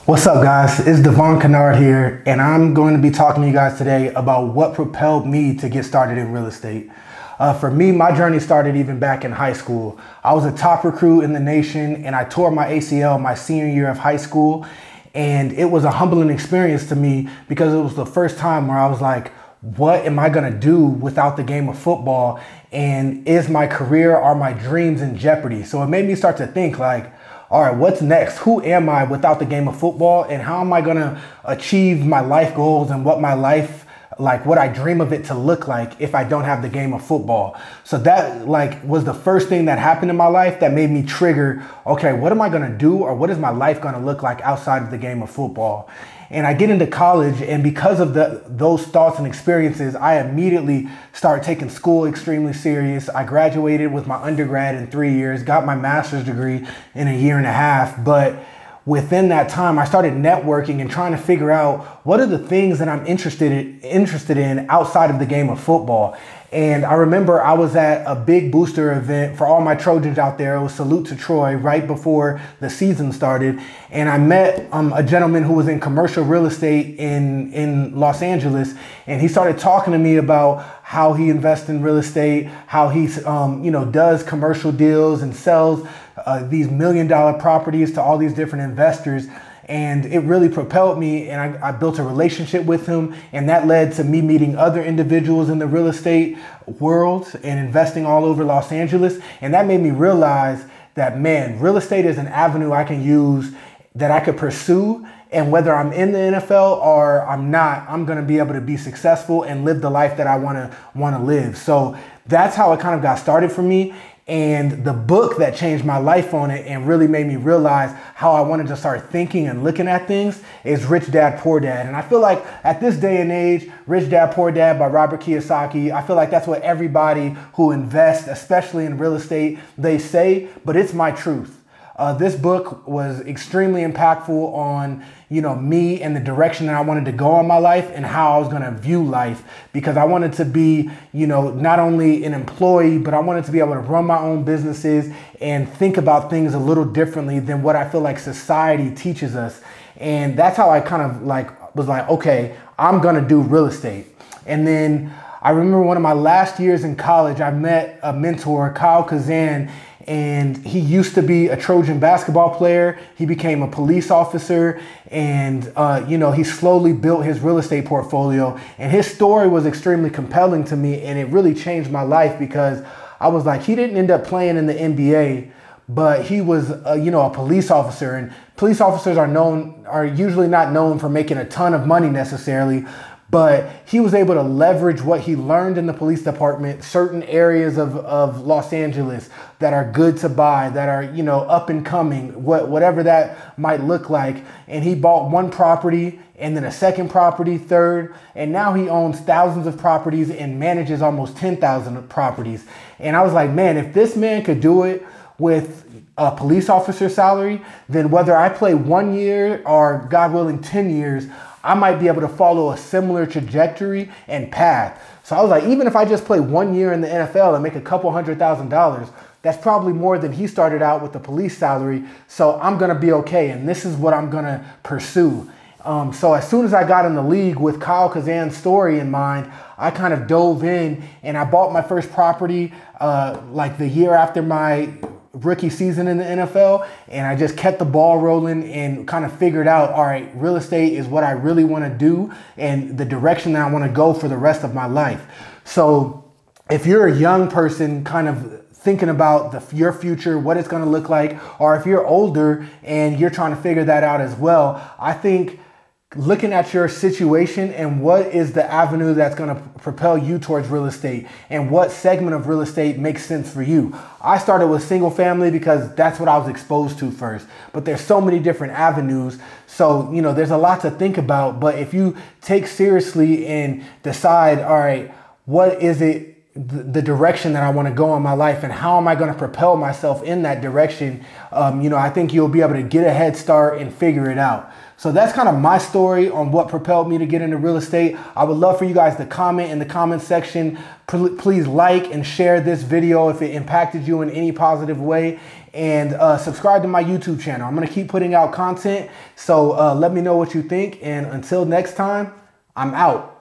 What's up, guys? It's Devon Kennard here, and I'm going to be talking to you guys today about what propelled me to get started in real estate. For me, my journey started even back in high school. I was a top recruit in the nation, and I tore my ACL my senior year of high school, and it was a humbling experience to me because it was the first time where I was like, what am I going to do without the game of football? And is my career or my dreams in jeopardy? So it made me start to think like, all right, what's next? Who am I without the game of football? And how am I going to achieve my life goals and what my life, like what I dream of it to look like if I don't have the game of football? So that was the first thing that happened in my life that made me trigger, okay, what am I going to do, or what is my life going to look like outside of the game of football? And I get into college, and because of those thoughts and experiences, I immediately started taking school extremely serious. I graduated with my undergrad in 3 years, got my master's degree in a year and a half. But within that time, I started networking and trying to figure out what are the things that I'm interested in outside of the game of football. And I remember I was at a big booster event for all my Trojans out there. It was Salute to Troy right before the season started. And I met a gentleman who was in commercial real estate in Los Angeles. And he started talking to me about how he invests in real estate, how he does commercial deals and sells these $1 million properties to all these different investors. And it really propelled me, and I built a relationship with him, and that led to me meeting other individuals in the real estate world and investing all over Los Angeles. And that made me realize that, man, real estate is an avenue I can use, that I could pursue. And whether I'm in the NFL or I'm not, I'm going to be able to be successful and live the life that I want to live. So that's how it kind of got started for me. And the book that changed my life on it and really made me realize how I wanted to start thinking and looking at things is Rich Dad, Poor Dad. And I feel like at this day and age, Rich Dad, Poor Dad by Robert Kiyosaki, I feel like that's what everybody who invests, especially in real estate, they say, but it's my truth. This book was extremely impactful on, me and the direction that I wanted to go in my life and how I was going to view life, because I wanted to be, not only an employee, but I wanted to be able to run my own businesses and think about things a little differently than what I feel like society teaches us. And that's how I kind of was like, okay, I'm going to do real estate. And then I remember one of my last years in college, I met a mentor, Kyle Kazan, and he used to be a Trojan basketball player. He became a police officer, and he slowly built his real estate portfolio. And his story was extremely compelling to me, and it really changed my life, because I was like, he didn't end up playing in the NBA, but he was a police officer, and police officers are usually not known for making a ton of money necessarily. But he was able to leverage what he learned in the police department, certain areas of Los Angeles that are good to buy, that are, up and coming, whatever that might look like. And he bought one property, and then a second property, third, and now he owns thousands of properties and manages almost 10,000 properties. And I was like, man, if this man could do it with a police officer salary, then whether I play 1 year or, God willing, 10 years, I might be able to follow a similar trajectory and path. So I was like, even if I just play 1 year in the NFL and make a couple $100,000, that's probably more than he started out with the police salary. So I'm going to be okay. And this is what I'm going to pursue. So as soon as I got in the league with Kyle Kazan's story in mind, I kind of dove in, and I bought my first property the year after my rookie season in the NFL, and I just kept the ball rolling and kind of figured out, all right, real estate is what I really want to do and the direction that I want to go for the rest of my life. So if you're a young person kind of thinking about your future, what it's going to look like, or if you're older and you're trying to figure that out as well, I think looking at your situation and what is the avenue that's going to propel you towards real estate and what segment of real estate makes sense for you. I started with single family because that's what I was exposed to first, but there's so many different avenues. So, there's a lot to think about, but if you take seriously and decide, all right, what is it the direction that I want to go in my life, and how am I going to propel myself in that direction, I think you'll be able to get a head start and figure it out. So that's kind of my story on what propelled me to get into real estate. I would love for you guys to comment in the comment section. Please like and share this video if it impacted you in any positive way. And subscribe to my YouTube channel. I'm going to keep putting out content. So let me know what you think. And until next time, I'm out.